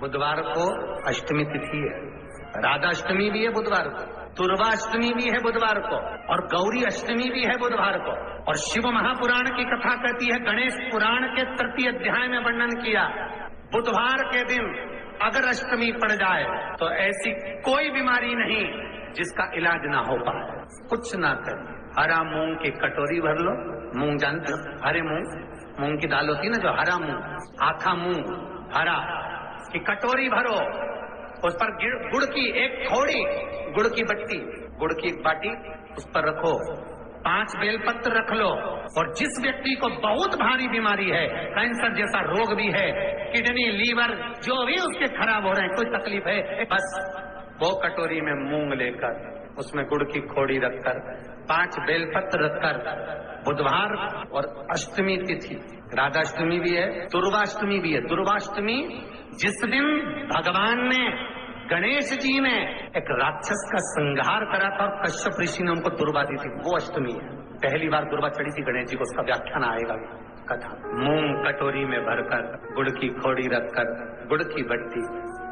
बुधवार को अष्टमी तिथि है, राधाष्टमी भी है बुधवार को, दुर्वाष्टमी भी है बुधवार को, और गौरी अष्टमी भी है बुधवार को। और शिव महापुराण की कथा कहती है, गणेश पुराण के 3 अध्याय में वर्णन किया, बुधवार के दिन अगर अष्टमी पड़ जाए तो ऐसी कोई बीमारी नहीं जिसका इलाज ना हो पाए। कुछ ना करें, हरा मूंग की कटोरी भर लो, मूंग जानते हो, हरे मूंग की दाल होती है ना, जो हरा मूंग, आखा मूंग हरा की कटोरी भरो, उस पर गुड़ की एक थोड़ी, गुड़ की बट्टी, गुड़ की एक बाटी उस पर रखो, 5 बेलपत्र रख लो, और जिस व्यक्ति को बहुत भारी बीमारी है, कैंसर जैसा रोग भी है, किडनी लीवर जो भी उसके खराब हो रहे हैं, कोई तकलीफ है, बस वो कटोरी में मूंग लेकर उसमें गुड़ की खोड़ी रखकर 5 बेलपत्र रखकर, बुधवार और अष्टमी तिथि, राधाष्टमी भी है, दुर्वाष्टमी भी है। दुर्वाष्टमी जिस दिन भगवान ने, गणेश जी ने एक राक्षस का संहार करा था और कश्यप ऋषि ने उनको दुर्वा दी थी, वो अष्टमी है। पहली बार दुर्वा चढ़ी थी गणेश जी को, उसका व्याख्यान आएगा कथा। मूंग कटोरी में भरकर, गुड़ की खोड़ी रखकर, गुड़ की बट्टी,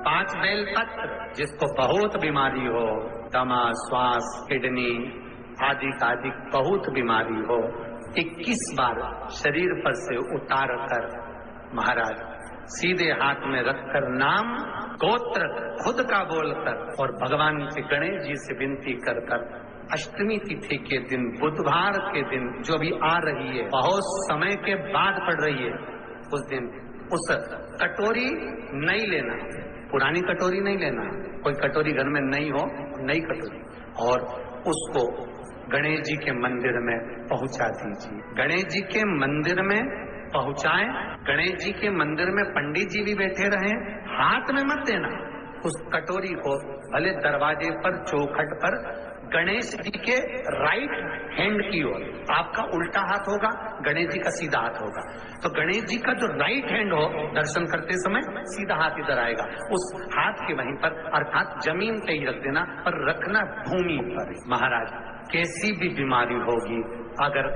5 बेलपत्र, जिसको बहुत बीमारी हो, दमा, श्वास, किडनी आदि आदि बहुत बीमारी हो, 21 बार शरीर पर से उतार कर महाराज सीधे हाथ में रखकर नाम गोत्र खुद का बोलकर और भगवान से, गणेश जी से विनती कर कर, अष्टमी तिथि के दिन, बुधवार के दिन जो भी आ रही है, बहुत समय के बाद पड़ रही है, उस दिन उस कटोरी नहीं लेना, पुरानी कटोरी नहीं लेना, कोई कटोरी घर में नहीं हो, नई कटोरी, और उसको गणेश जी के मंदिर में पहुंचा दीजिए। गणेश जी के मंदिर में पहुंचाएं, गणेश जी के मंदिर में पंडित जी भी बैठे रहें, हाथ में मत देना उस कटोरी को, भले दरवाजे पर, चौखट पर, गणेश जी के राइट हैंड की ओर, आपका उल्टा हाथ होगा, गणेश जी का सीधा हाथ होगा, तो गणेश जी का जो राइट हैंड हो, दर्शन करते समय सीधा हाथ इधर आएगा, उस हाथ के वहीं पर, अर्थात जमीन पे ही रख देना, पर रखना भूमि पर। महाराज कैसी भी बीमारी होगी, अगर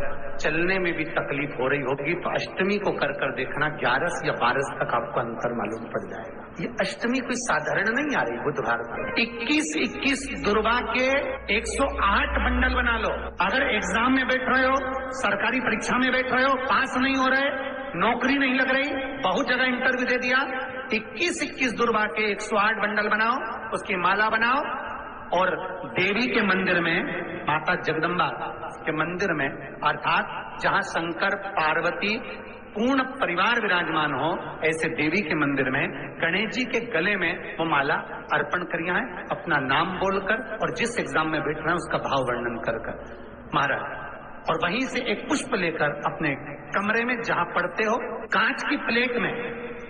चलने में भी तकलीफ हो रही होगी, तो अष्टमी को कर कर देखना, 11 या 12 तक आपको अंतर मालूम पड़ जाएगा। ये अष्टमी कोई साधारण नहीं आ रही बुधवार को। 21 दुर्वा के 108 बंडल बना लो। अगर एग्जाम में बैठ रहे हो, सरकारी परीक्षा में बैठ रहे हो, पास नहीं हो रहे, नौकरी नहीं लग रही, बहुत जगह इंटरव्यू दे दिया, 21 दुर्वा के 108 बंडल बनाओ, उसकी माला बनाओ, और देवी के मंदिर में, माता जगदम्बा के मंदिर में, अर्थात जहां शंकर पार्वती पूर्ण परिवार विराजमान हो, ऐसे देवी के मंदिर में गणेश जी के गले में वो माला अर्पण करिए है, अपना नाम बोलकर, और जिस एग्जाम में बैठ रहे हैं उसका भाव वर्णन कर महाराज, और वहीं से एक पुष्प लेकर अपने कमरे में जहां पढ़ते हो, कांच की प्लेट में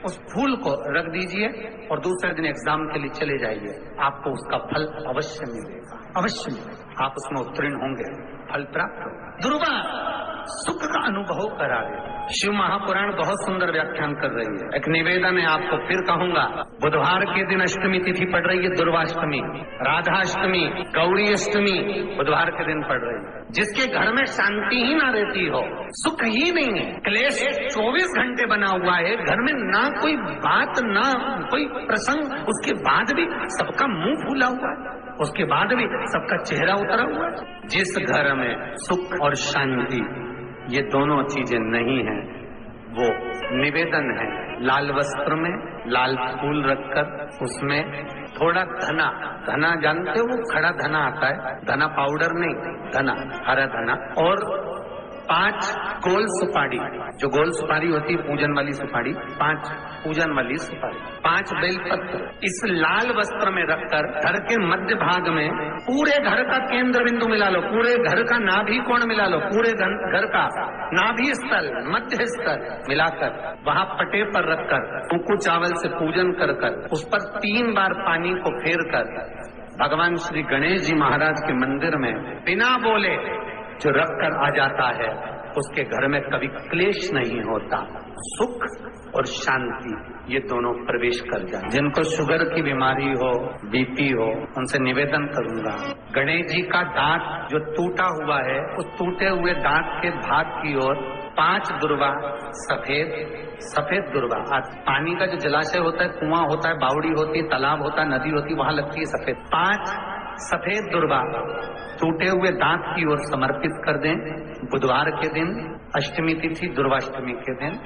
उस फूल को रख दीजिए, और दूसरे दिन एग्जाम के लिए चले जाइए, आपको उसका फल अवश्य मिलेगा, अवश्य मिलेगा, आप उसमें उत्तीर्ण होंगे, फल प्राप्त होगा। दुर्वा सुख का अनुभव करावे। शिव महापुराण बहुत सुंदर व्याख्यान कर रही है। एक निवेदन है आपको, फिर कहूंगा, बुधवार के दिन अष्टमी तिथि पड़ रही है, दुर्वाष्टमी, राधाष्टमी, गौरी अष्टमी बुधवार के दिन पड़ रही है। जिसके घर में शांति ही ना रहती हो, सुख ही नहीं है, क्लेश 24 घंटे बना हुआ है, घर में ना कोई बात, ना कोई प्रसंग, उसके बाद भी सबका मुंह फूला हुआ है, उसके बाद भी सबका चेहरा उतरा हुआ है। जिस घर में सुख और शांति ये दोनों चीजें नहीं है, वो निवेदन है, लाल वस्त्र में लाल फूल रखकर उसमें थोड़ा धना जानते हो, वो खड़ा धना आता है, धना पाउडर नहीं, धना, हरा धना, और 5 गोल सुपारी, जो गोल सुपारी होती है पूजन वाली सुपारी, 5 पूजन वाली सुपारी, 5 बेलपत्र, इस लाल वस्त्र में रखकर घर के मध्य भाग में पूरे घर का केंद्र बिंदु मिला लो, पूरे घर का नाभि कोण मिला लो, पूरे घर का नाभि स्थल, मध्य स्थल मिलाकर वहां पटे पर रखकर कुंकू चावल से पूजन कर कर, उस पर 3 बार पानी को फेर कर भगवान श्री गणेश जी महाराज के मंदिर में बिना बोले जो रख कर आ जाता है, उसके घर में कभी क्लेश नहीं होता, सुख और शांति ये दोनों प्रवेश कर जाए। जिनको शुगर की बीमारी हो, बीपी हो, उनसे निवेदन करूंगा, गणेश जी का दांत जो टूटा हुआ है, उस टूटे हुए दांत के भाग की ओर 5 दुर्वा सफेद, सफेद दुर्वा। पानी का जो जलाशय होता है, कुआं होता है, बावड़ी होती है, तालाब होता है, नदी होती है, वहां लगती है सफेद। 5 सफेद दुर्वा टूटे हुए दांत की ओर समर्पित कर दें बुधवार के दिन, अष्टमी तिथि दुर्वाष्टमी के दिन,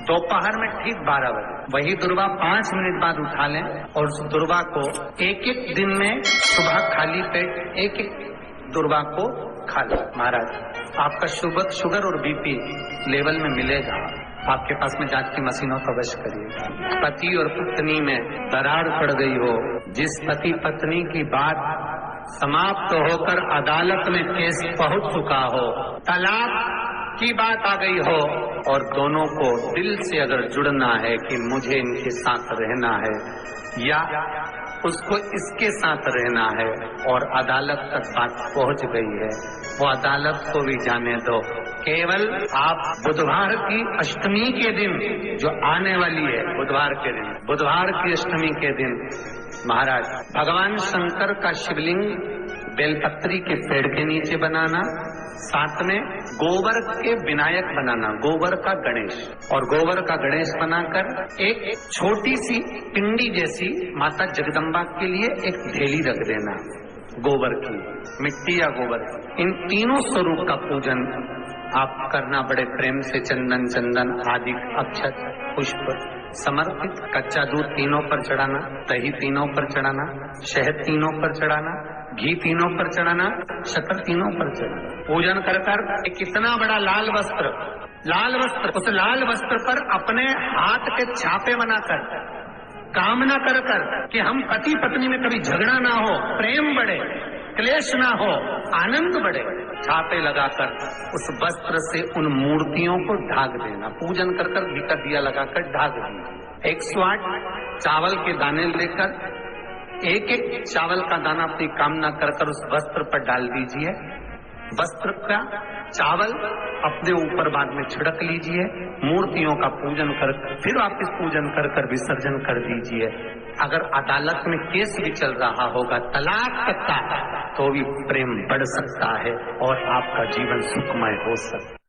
दोपहर में ठीक 12 बजे। वही दुर्वा 5 मिनट बाद उठा लें और उस दुर्वा को एक एक दिन में सुबह खाली पेट एक एक दुर्वा को खा लें। महाराज, आपका शुगर और बीपी लेवल में मिलेगा। आपके पास में जांच की मशीनों का अवश्य करिए। पति और पत्नी में दरार पड़ गई हो, जिस पति पत्नी की बात समाप्त होकर अदालत में केस पहुंच चुका हो, तलाक की बात आ गई हो और दोनों को दिल से अगर जुड़ना है कि मुझे इनके साथ रहना है या उसको इसके साथ रहना है और अदालत तक बात पहुंच गई है, वो अदालत को भी जाने दो। केवल आप बुधवार की अष्टमी के दिन जो आने वाली है, बुधवार के दिन, बुधवार की अष्टमी के दिन महाराज भगवान शंकर का शिवलिंग बेलपत्री के पेड़ के नीचे बनाना, साथ में गोबर के विनायक बनाना, गोबर का गणेश, और गोबर का गणेश बनाकर एक छोटी सी पिंडी जैसी माता जगदम्बा के लिए एक ढेली रख देना, गोबर की, मिट्टी या गोबर। इन तीनों स्वरूप का पूजन आप करना बड़े प्रेम से, चंदन चंदन आदि अक्षत पुष्प समर्पित, कच्चा दूध तीनों पर चढ़ाना, दही तीनों पर चढ़ाना, शहद तीनों पर चढ़ाना, घी तीनों पर चढ़ाना, शक्कर तीनों पर चढ़ाना। पूजन कर कितना बड़ा लाल वस्त्र, उस लाल वस्त्र पर अपने हाथ के छापे बनाकर, कामना कर कि हम पति पत्नी में कभी झगड़ा ना हो, प्रेम बढ़े, क्लेश ना हो, आनंद बढ़े, छापे लगाकर उस वस्त्र से उन मूर्तियों को ढाक देना। पूजन कर घी का दिया लगाकर ढाक देना। 108 चावल के दाने लेकर एक एक चावल का दाना अपनी कामना कर उस वस्त्र पर डाल दीजिए। वस्त्र का चावल अपने ऊपर बाद में छिड़क लीजिए। मूर्तियों का पूजन कर फिर वापिस पूजन कर विसर्जन कर दीजिए। अगर अदालत में केस भी चल रहा होगा तलाक तक का, तो भी प्रेम बढ़ सकता है और आपका जीवन सुखमय हो सकता है।